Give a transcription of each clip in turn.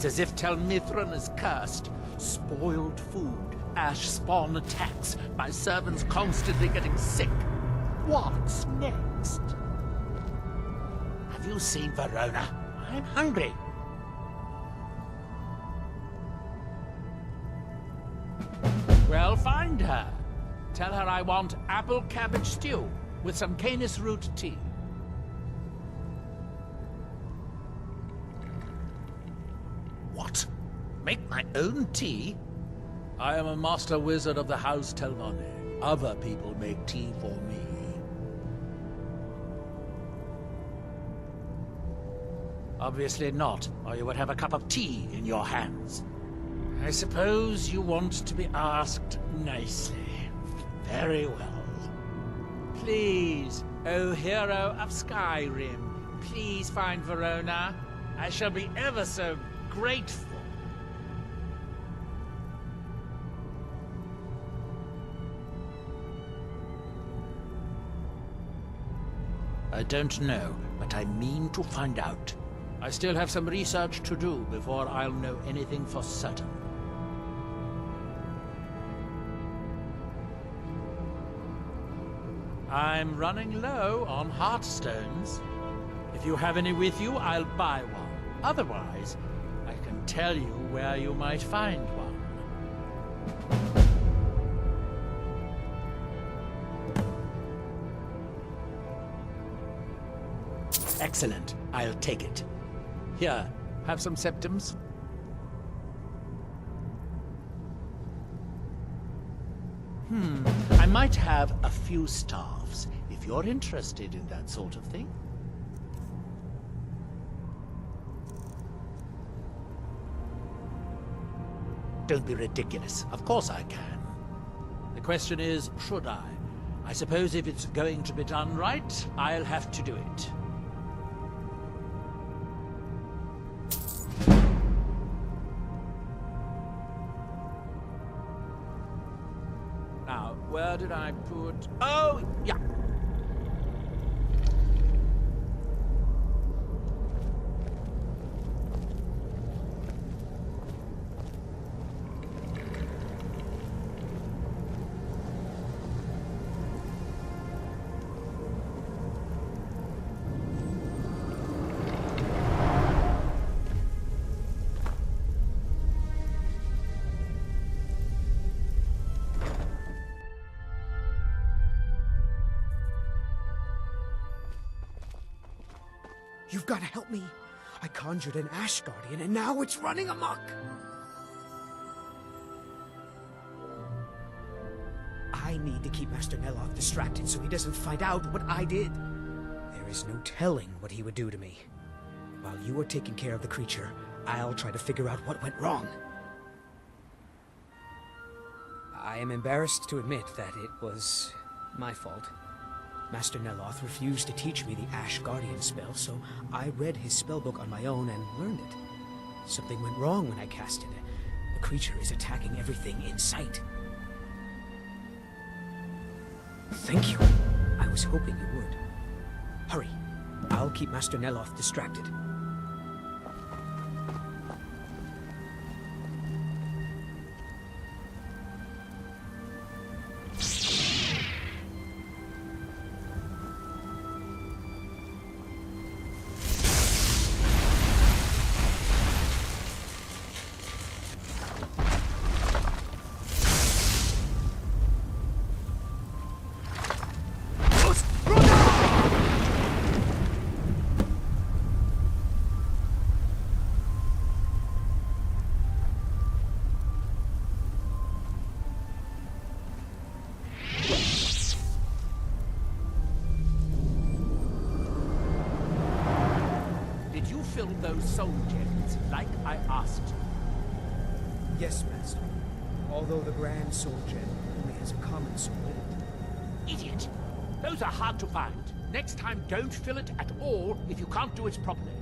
as if Tel Mithrin is cursed. Spoiled food, ash spawn attacks, my servants constantly getting sick. What's next? Have you seen Verona? I'm hungry. Well, find her. Tell her I want apple cabbage stew with some canis root tea. What? Make my own tea? I am a master wizard of the House Telmone. Other people make tea for me. Obviously not, or you would have a cup of tea in your hands. I suppose you want to be asked nicely. Very well. Please, O hero of Skyrim, please find Verona. I shall be ever so grateful. I don't know, but I mean to find out. I still have some research to do before I'll know anything for certain. I'm running low on heartstones. If you have any with you, I'll buy one. Otherwise, I can tell you where you might find one. Excellent. I'll take it. Here, have some septums. I might have a few staffs, if you're interested in that sort of thing. Don't be ridiculous. Of course I can. The question is, should I? I suppose if it's going to be done right, I'll have to do it. Now, where did I put... Oh, yeah. You've got to help me. I conjured an Ash Guardian and now it's running amok. I need to keep Master Neloth distracted so he doesn't find out what I did. There is no telling what he would do to me. While you are taking care of the creature, I'll try to figure out what went wrong. I am embarrassed to admit that it was my fault. Master Neloth refused to teach me the Ash Guardian spell, so I read his spellbook on my own and learned it. Something went wrong when I cast it. The creature is attacking everything in sight. Thank you. I was hoping you would. Hurry. I'll keep Master Neloth distracted. Fill those soul gems like I asked you. Yes, Master. Although the Grand Soul Gem only has a common soul in it. Idiot! Those are hard to find. Next time, don't fill it at all if you can't do it properly.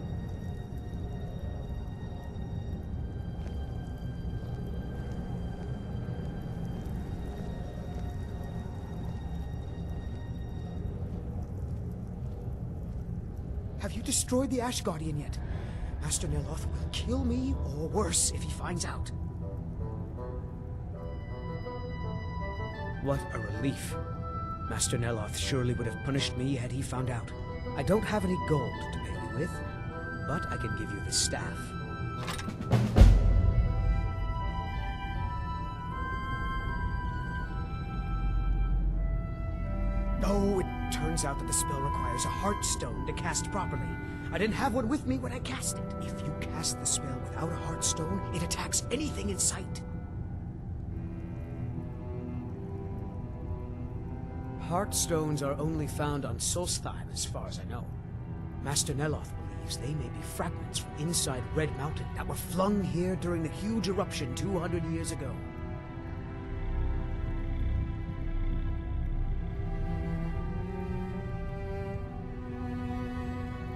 Have you destroyed the Ash Guardian yet? Master Neloth will kill me, or worse, if he finds out. What a relief. Master Neloth surely would have punished me had he found out. I don't have any gold to pay you with, but I can give you this staff. Oh, it turns out that the spell requires a heartstone to cast properly. I didn't have one with me when I cast it. If you cast the spell without a heartstone, it attacks anything in sight. Heartstones are only found on Solstheim, as far as I know. Master Neloth believes they may be fragments from inside Red Mountain that were flung here during the huge eruption 200 years ago.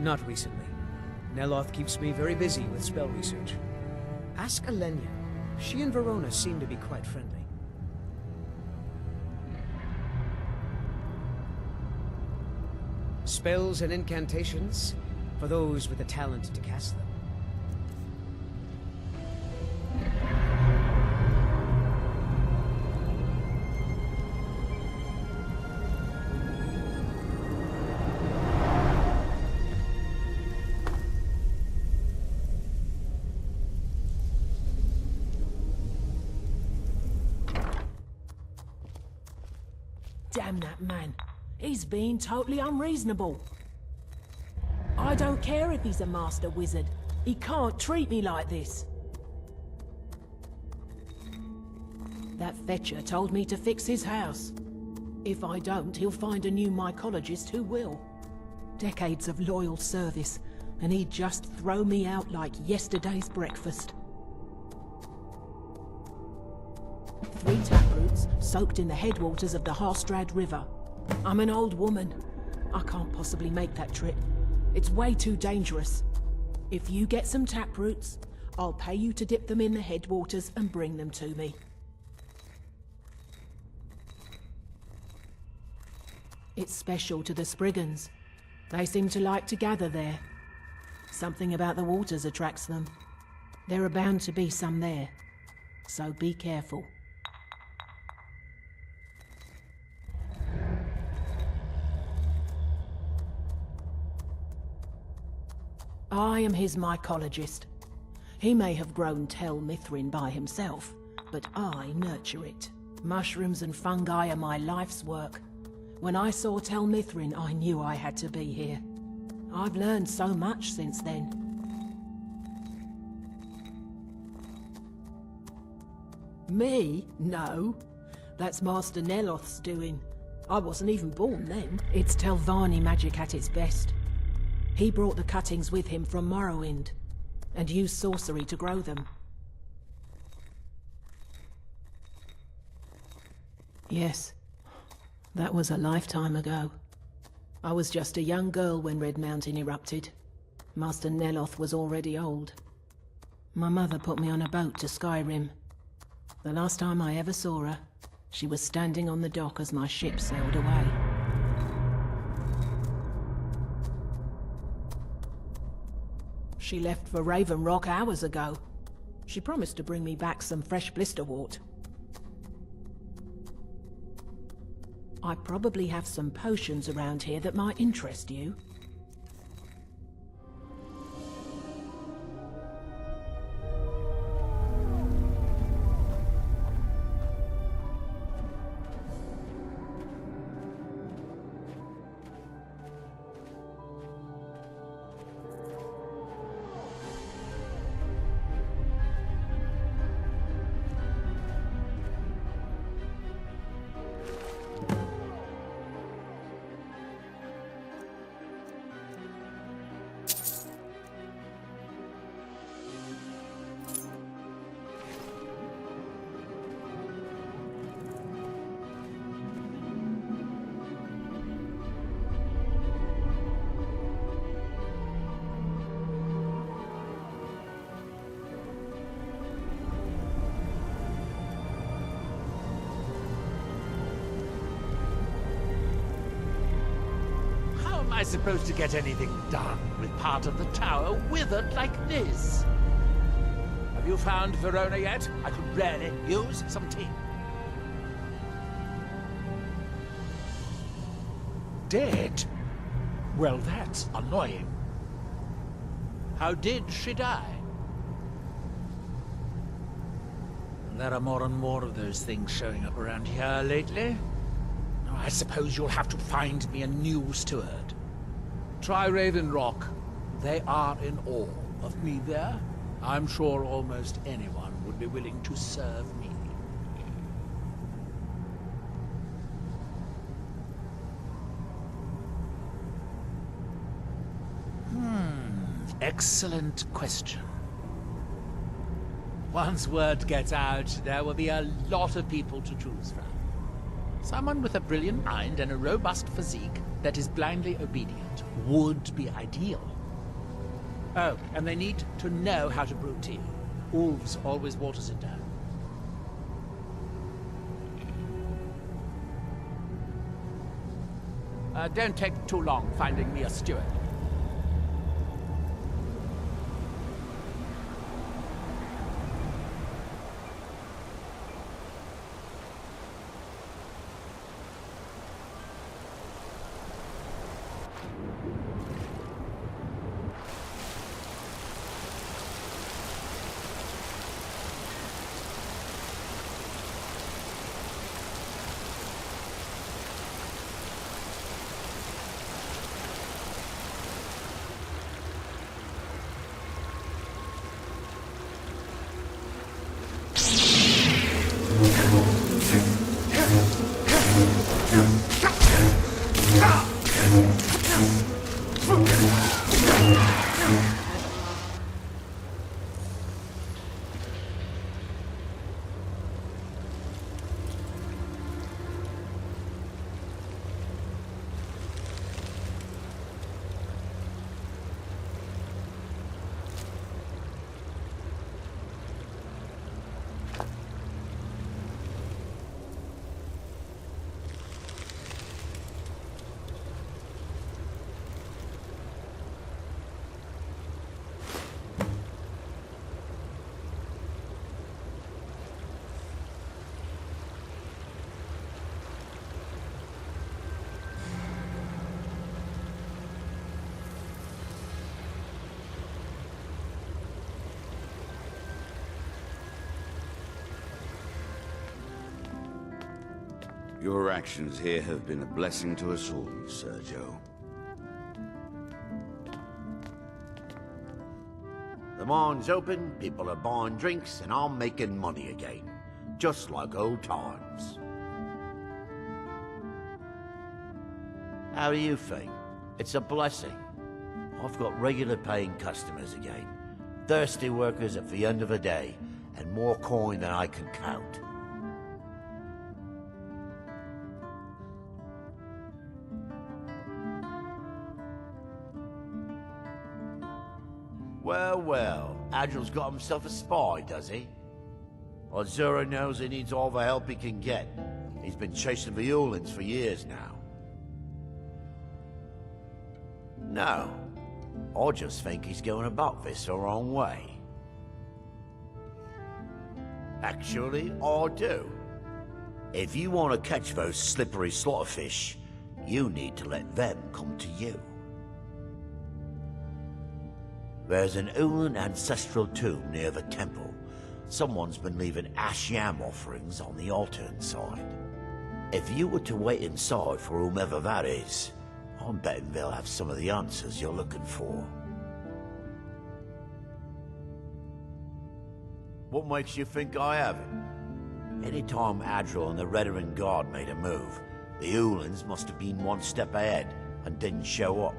Not recently. Neloth keeps me very busy with spell research. Ask Alenia. She and Verona seem to be quite friendly. Spells and incantations, for those with the talent to cast them. Damn that man. He's being totally unreasonable. I don't care if he's a master wizard. He can't treat me like this. That fetcher told me to fix his house. If I don't, he'll find a new mycologist who will. Decades of loyal service, and he'd just throw me out like yesterday's breakfast. 3 taproots soaked in the headwaters of the Harstrad River. I'm an old woman. I can't possibly make that trip. It's way too dangerous. If you get some taproots, I'll pay you to dip them in the headwaters and bring them to me. It's special to the Spriggans. They seem to like to gather there. Something about the waters attracts them. There are bound to be some there, so be careful. I am his mycologist. He may have grown Tel Mithrin by himself, but I nurture it. Mushrooms and fungi are my life's work. When I saw Tel Mithrin, I knew I had to be here. I've learned so much since then. Me? No. That's Master Neloth's doing. I wasn't even born then. It's Telvanni magic at its best. He brought the cuttings with him from Morrowind, and used sorcery to grow them. Yes, that was a lifetime ago. I was just a young girl when Red Mountain erupted. Master Neloth was already old. My mother put me on a boat to Skyrim. The last time I ever saw her, she was standing on the dock as my ship sailed away. She left for Raven Rock hours ago. She promised to bring me back some fresh blisterwort. I probably have some potions around here that might interest you. am I supposed to get anything done with part of the tower withered like this? Have you found Verona yet? I could really use some tea. Dead? Well, that's annoying. How did she die? There are more and more of those things showing up around here lately. I suppose you'll have to find me a new steward. Try Raven Rock. They are in awe of me there. I'm sure almost anyone would be willing to serve me. Excellent question. Once word gets out, there will be a lot of people to choose from. Someone with a brilliant mind and a robust physique that is blindly obedient would be ideal. Oh, and they need to know how to brew tea. Ulves always waters it down. Don't take too long finding me a steward. Your actions here have been a blessing to us all, Sergio. The mine's open, people are buying drinks, and I'm making money again. Just like old times. How do you think? It's a blessing. I've got regular paying customers again. Thirsty workers at the end of the day, and more coin than I can count. Well, well, Adril's got himself a spy, does he? Azura knows he needs all the help he can get. He's been chasing the Ulins for years now. No, I just think he's going about this the wrong way. Actually, I do. If you want to catch those slippery slaughterfish, you need to let them come to you. There's an Ulin ancestral tomb near the temple. Someone's been leaving ash yam offerings on the altar inside. If you were to wait inside for whomever that is, I'm betting they'll have some of the answers you're looking for. What makes you think I haven't? Anytime Adril and the Redarin Guard made a move, the Ulins must have been one step ahead and didn't show up.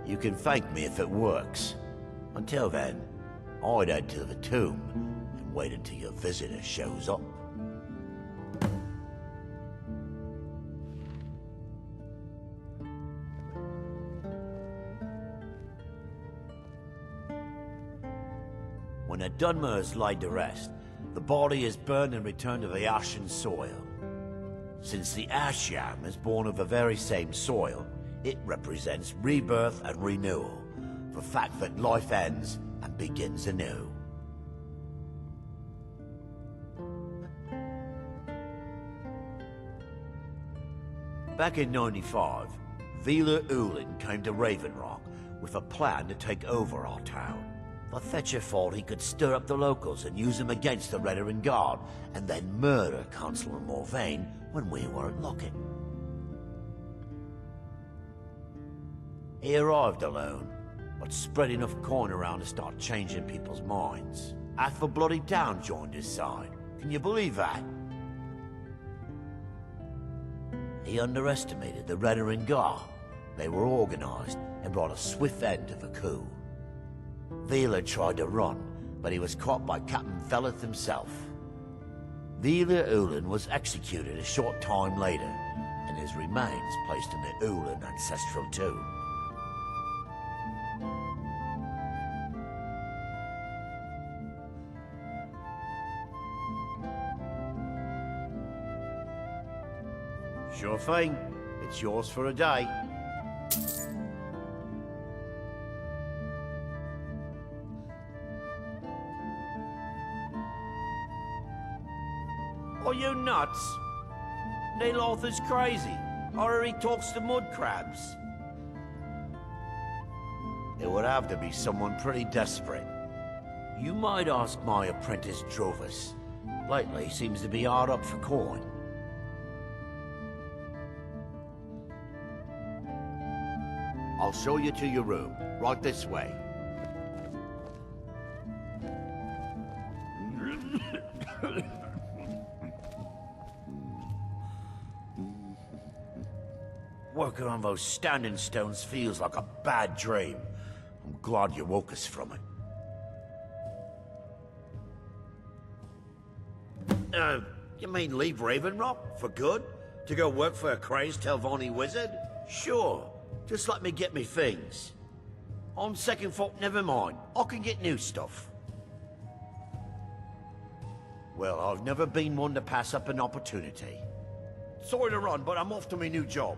You can thank me if it works. Until then, I'd head to the tomb and wait until your visitor shows up. When the Dunmer is laid to rest, the body is burned and returned to the ashen soil. Since the ash yam is born of the very same soil, it represents rebirth and renewal, the fact that life ends and begins anew. Back in 95, Vila Ulin came to Raven Rock with a plan to take over our town. The Fetcher thought he could stir up the locals and use them against the Redarin Guard, and then murder Consular Morvain when we weren't looking. He arrived alone, but spread enough coin around to start changing people's minds. Half the bloody town joined his side. Can you believe that? He underestimated the Redarin Guard. They were organized and brought a swift end to the coup. Vila tried to run, but he was caught by Captain Veleth himself. Vila Ulin was executed a short time later, and his remains placed in the Ulin ancestral tomb. Sure thing. It's yours for a day. Are you nuts? Neloth is crazy, or he talks to mud crabs. It would have to be someone pretty desperate. You might ask my apprentice Drovis. Lately, seems to be hard up for coin. I'll show you to your room, right this way. Working on those standing stones feels like a bad dream. I'm glad you woke us from it. You mean leave Raven Rock for good? To go work for a crazed Telvanni wizard? Sure. Just let me get me things. On second thought, never mind. I can get new stuff. Well, I've never been one to pass up an opportunity. Sorry to run, but I'm off to my new job.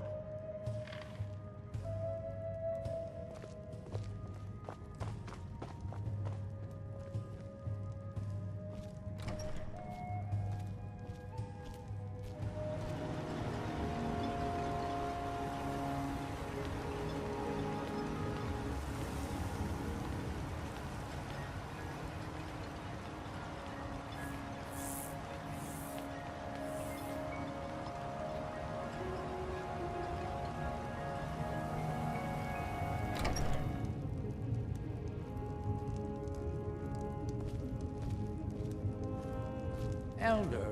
Elder,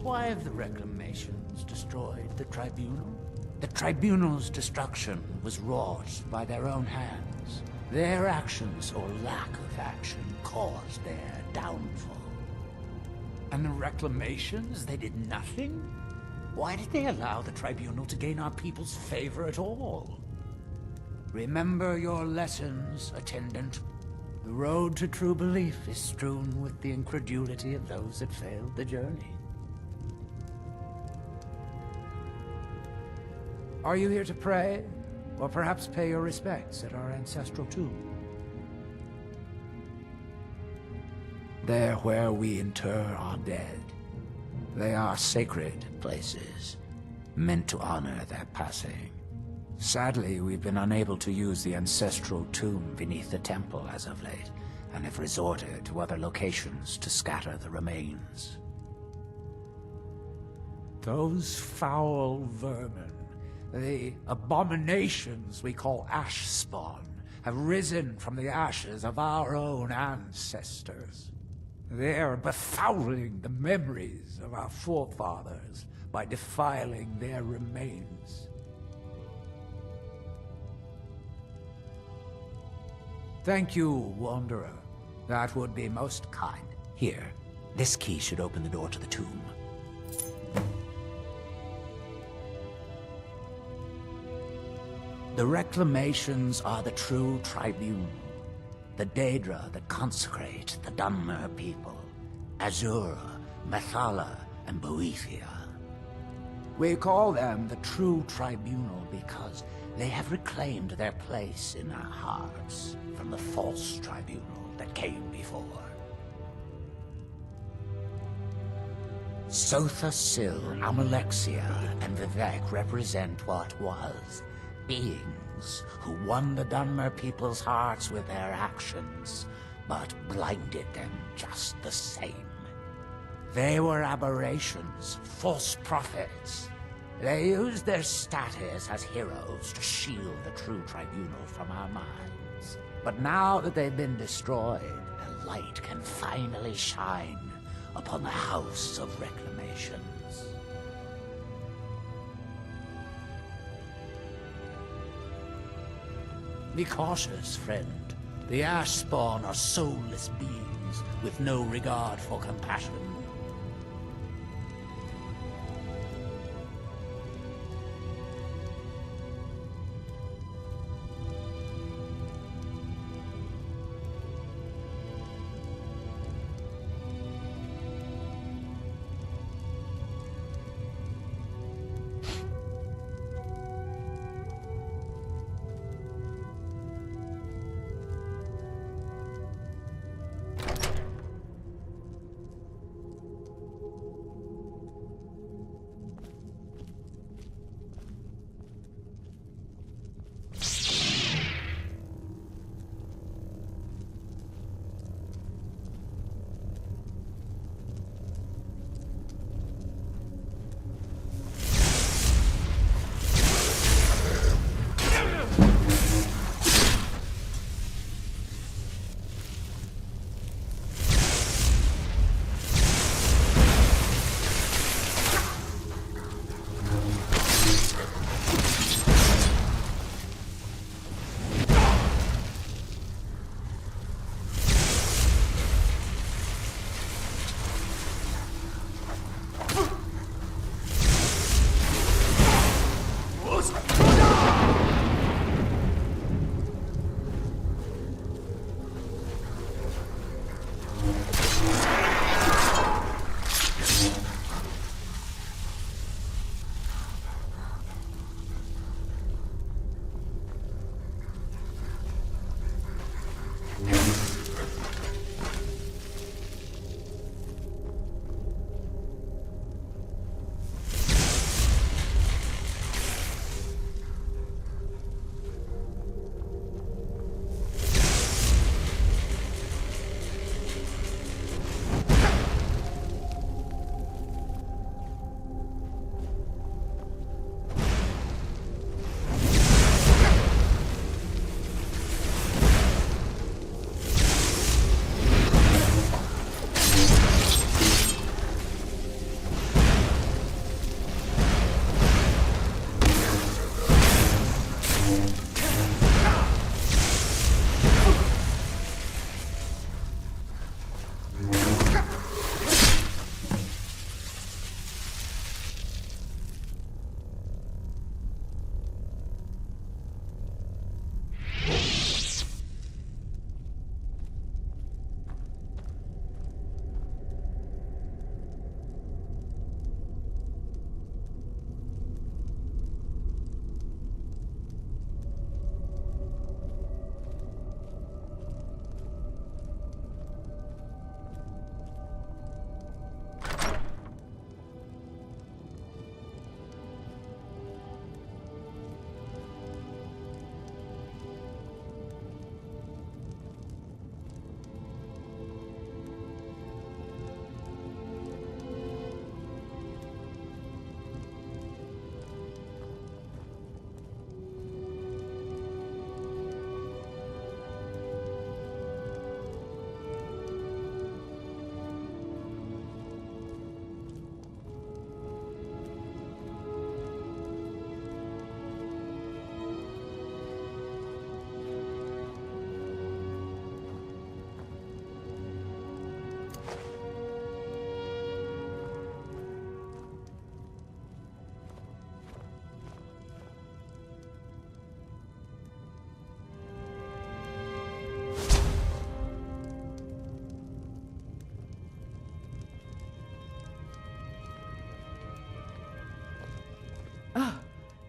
why have the reclamations destroyed the Tribunal? The Tribunal's destruction was wrought by their own hands. Their actions, or lack of action, caused their downfall. And the reclamations, they did nothing? Why did they allow the Tribunal to gain our people's favor at all? Remember your lessons, attendant. The road to true belief is strewn with the incredulity of those that failed the journey. Are you here to pray? Or perhaps pay your respects at our ancestral tomb? There where we inter our dead. They are sacred places, meant to honor their passing. Sadly, we've been unable to use the ancestral tomb beneath the temple as of late, and have resorted to other locations to scatter the remains. Those foul vermin, the abominations we call ash spawn, have risen from the ashes of our own ancestors. They are befouling the memories of our forefathers by defiling their remains. Thank you, Wanderer. That would be most kind. Here, this key should open the door to the tomb. The reclamations are the true Tribune. The Daedra that consecrate the Dunmer people. Azura, Methala, and Boethia. We call them the True Tribunal because they have reclaimed their place in our hearts from the false tribunal that came before. Sotha Sil, Amalexia, and Vivek represent what was. Beings who won the Dunmer people's hearts with their actions, but blinded them just the same. They were aberrations, false prophets. They used their status as heroes to shield the True Tribunal from our minds. But now that they've been destroyed, a light can finally shine upon the House of Reclamations. Be cautious, friend. The Ash-spawn are soulless beings with no regard for compassion.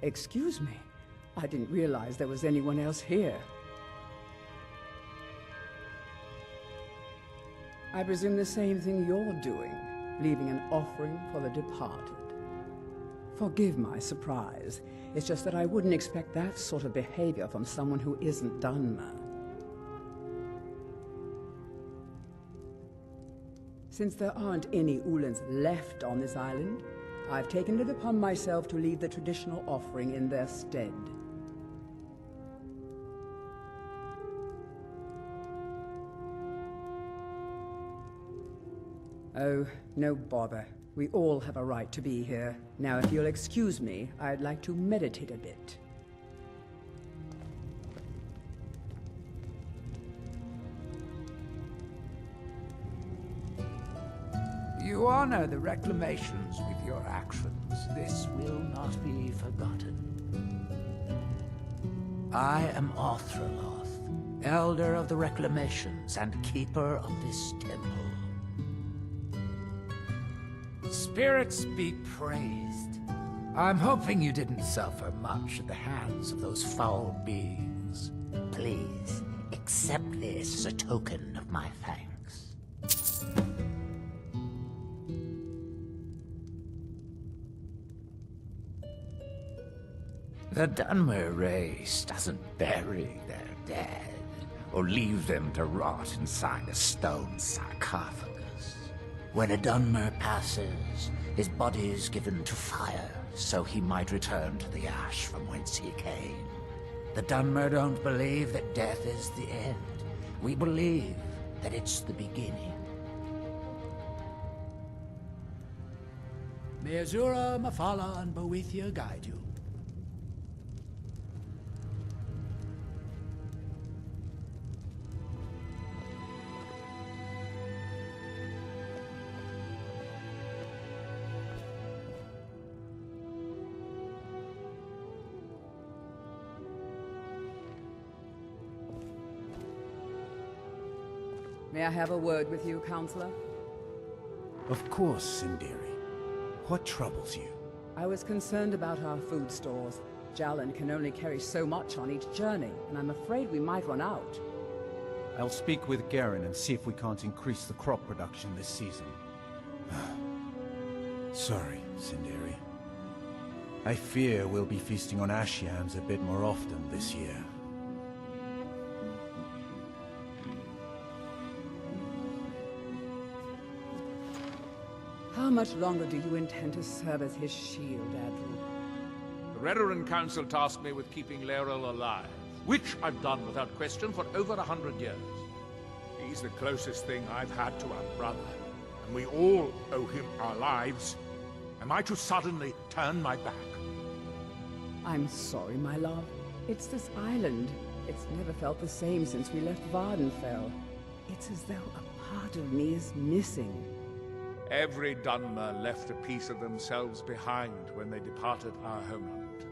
Excuse me. I didn't realize there was anyone else here. I presume the same thing you're doing, leaving an offering for the departed. Forgive my surprise. It's just that I wouldn't expect that sort of behavior from someone who isn't Dunmer. Since there aren't any Ulans left on this island, I've taken it upon myself to lead the traditional offering in their stead. Oh, no bother. We all have a right to be here. Now, if you'll excuse me, I'd like to meditate a bit. You honor the reclamations with your actions. This will not be forgotten. I am Neloth, Elder of the Reclamations and Keeper of this temple. Spirits be praised. I'm hoping you didn't suffer much at the hands of those foul beings. Please, accept this as a token of my thanks. The Dunmer race doesn't bury their dead, or leave them to rot inside a stone sarcophagus. When a Dunmer passes, his body is given to fire, so he might return to the ash from whence he came. The Dunmer don't believe that death is the end. We believe that it's the beginning. May Azura, Mafala, and Boethia guide you. May I have a word with you, Counselor? Of course, Sindiri. What troubles you? I was concerned about our food stores. Jalan can only carry so much on each journey, and I'm afraid we might run out. I'll speak with Garen and see if we can't increase the crop production this season. Sorry, Sindiri. I fear we'll be feasting on ash yams a bit more often this year. How much longer do you intend to serve as his shield, Admiral? The Redoran Council tasked me with keeping Laeral alive, which I've done without question for over 100 years. He's the closest thing I've had to our brother, and we all owe him our lives. Am I to suddenly turn my back? I'm sorry, my love. It's this island. It's never felt the same since we left Vardenfell. It's as though a part of me is missing. Every Dunmer left a piece of themselves behind when they departed our homeland.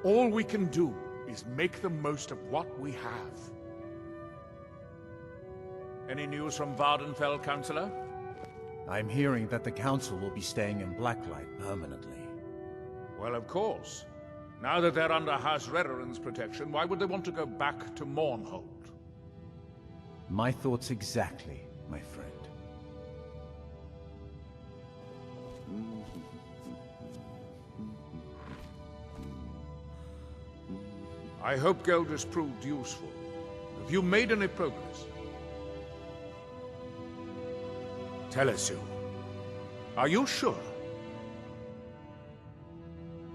All we can do is make the most of what we have. Any news from Vardenfell, Councillor? I'm hearing that the Council will be staying in Blacklight permanently. Well, of course. Now that they're under House Redoran's protection, why would they want to go back to Mournhold? My thoughts exactly, my friend. I hope Geldis proved useful. Have you made any progress? Telesu, are you sure?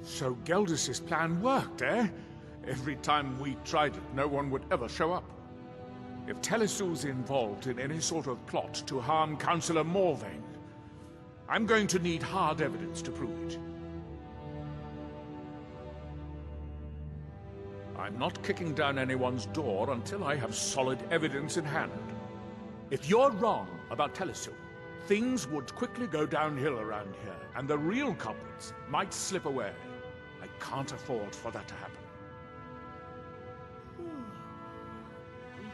So Geldis' plan worked, eh? Every time we tried it, no one would ever show up. If Telesu's involved in any sort of plot to harm Councillor Morvain, I'm going to need hard evidence to prove it. I'm not kicking down anyone's door until I have solid evidence in hand. If you're wrong about Telesu, things would quickly go downhill around here, and the real culprits might slip away. I can't afford for that to happen.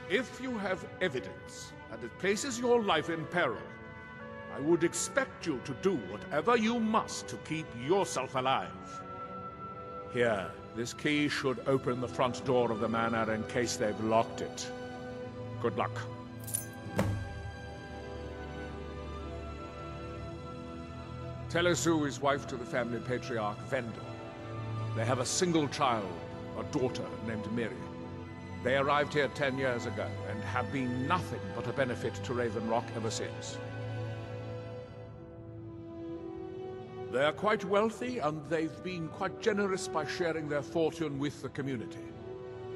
If you have evidence, and it places your life in peril, I would expect you to do whatever you must to keep yourself alive. Here, this key should open the front door of the manor in case they've locked it. Good luck. Telesu is wife to the family patriarch Vendel. They have a single child, a daughter named Miri. They arrived here 10 years ago and have been nothing but a benefit to Raven Rock ever since. They are quite wealthy, and they've been quite generous by sharing their fortune with the community.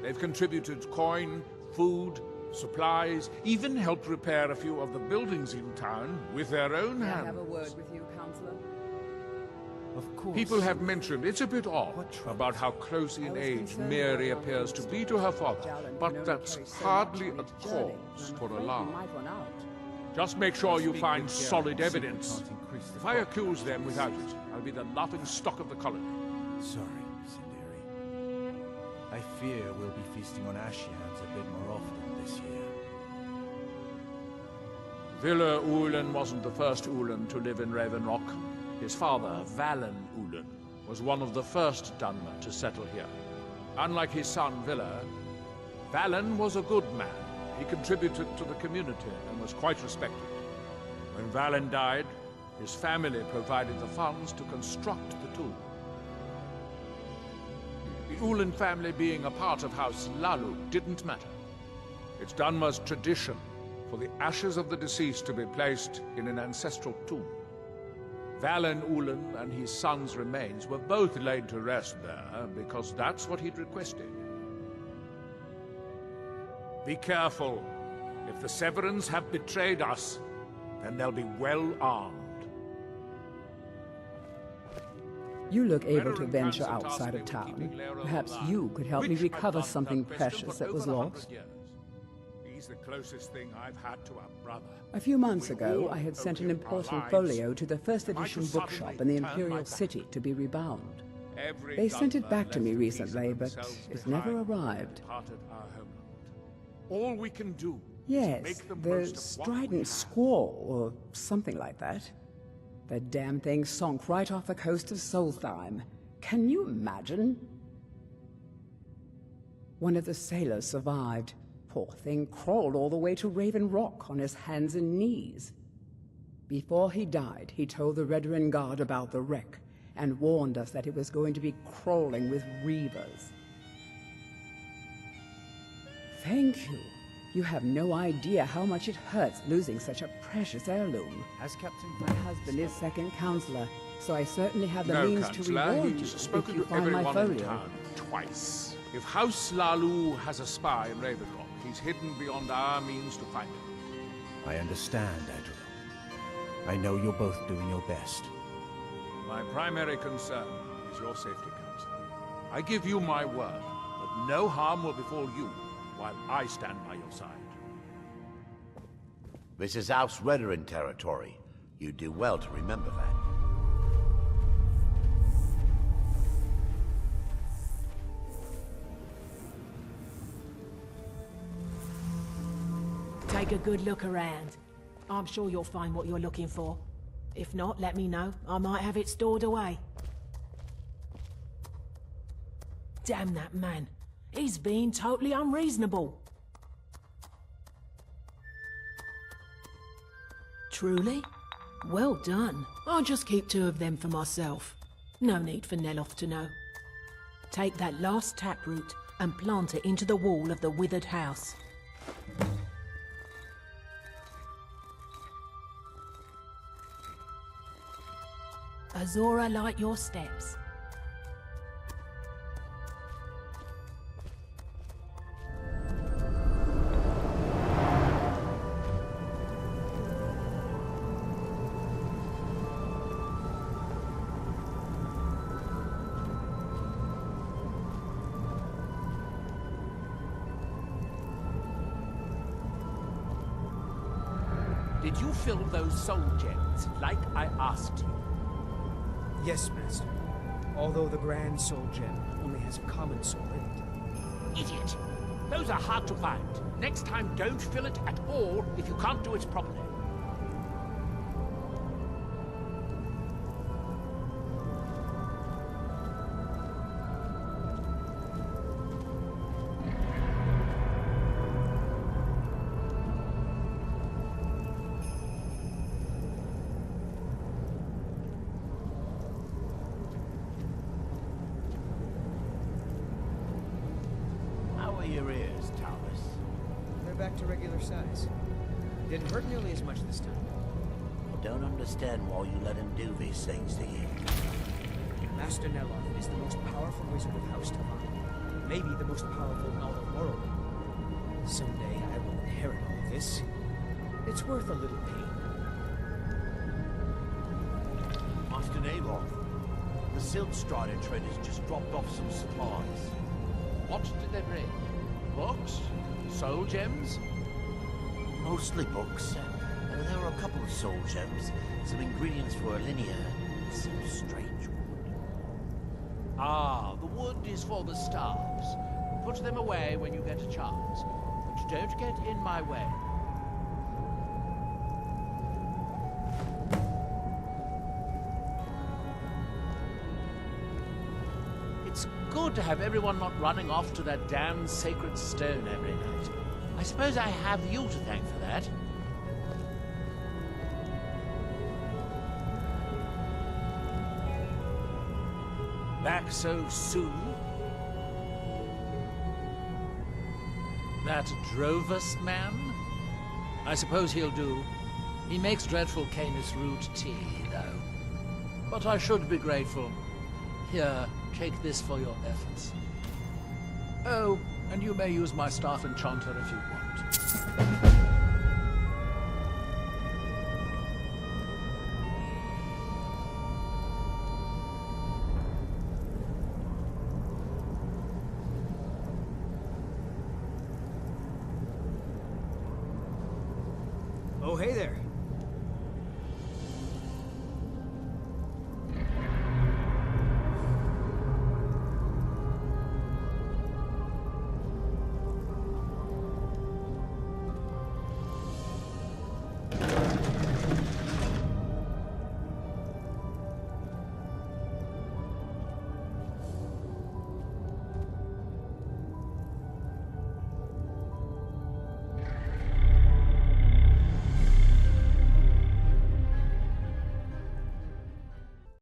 They've contributed coin, food, supplies, even helped repair a few of the buildings in town with their own May I hands. have a word with you, Counselor? Of course. People have mentioned it's a bit odd about how close in age Mary appears to be to her father, but that's hardly a cause for alarm. Just make sure you find solid evidence. If I accuse them without it, I'll be the laughing stock of the colony. Sorry, Sinderi. I fear we'll be feasting on Ashians a bit more often this year. Villa Ulen wasn't the first Ulen to live in Raven Rock. His father, Valen Ulen, was one of the first Dunmer to settle here. Unlike his son, Villa, Valen was a good man. He contributed to the community and was quite respected. When Valen died, his family provided the funds to construct the tomb. The Ulen family being a part of House Lalu didn't matter. It's Dunmer's tradition for the ashes of the deceased to be placed in an ancestral tomb. Valen Ulen and his son's remains were both laid to rest there because that's what he'd requested. Be careful. If the Severans have betrayed us, then they'll be well armed. You look able to venture outside of town. Perhaps you could help me recover something precious that was lost. He's the closest thing I've had to a brother. A few months ago, I had sent an important folio to the first edition bookshop in the Imperial City to be rebound. They sent it back to me recently, but it never arrived. All we can do Yes, the Strident Squall, or something like that. The damn thing sunk right off the coast of Solstheim. Can you imagine? One of the sailors survived. Poor thing crawled all the way to Raven Rock on his hands and knees. Before he died, he told the Redoran Guard about the wreck and warned us that it was going to be crawling with reavers. Thank you. You have no idea how much it hurts losing such a precious heirloom. As Captain... My husband is second counselor, so I certainly have the No, means to Counselor, reward you he's if spoken you to find my everyone in folio. town twice. If House Lalu has a spy in Raven Rock, he's hidden beyond our means to find him. I understand, Adriel. I know you're both doing your best. My primary concern is your safety, Counselor. I give you my word that no harm will befall you while I stand by your side. This is House Redoran territory. You do well to remember that. Take a good look around. I'm sure you'll find what you're looking for. If not, let me know. I might have it stored away. Damn that man. He's being totally unreasonable. Truly? Well done. I'll just keep 2 of them for myself. No need for Neloth to know. Take that last taproot and plant it into the wall of the withered house. Azora, light your steps. Did you fill those soul gems like I asked you? Yes, Master. Although the Grand Soul Gem only has a common soul in it. Idiot. Those are hard to find. Next time, don't fill it at all if you can't do it properly. We're back to regular size. Didn't hurt nearly as much this time. I don't understand why you let him do these things to you. Master Neloth is the most powerful wizard of House Tavan. Maybe the most powerful in all of Morrowind. Someday I will inherit all this. It's worth a little pain. Master Neloth, the Silkstrider traders just dropped off some supplies. What did they bring? Books? Soul gems? Mostly books. There were a couple of soul gems, some ingredients for a linear, and some strange wood. Ah, the wood is for the staves. Put them away when you get a chance. But don't get in my way. It's good to have everyone not running off to that damn sacred stone every night. I suppose I have you to thank for that. Back so soon? That Drovus man? I suppose he'll do. He makes dreadful Canis root tea, though. But I should be grateful. Here, take this for your efforts. Oh, and you may use my staff enchanter if you want. Oh, hey there.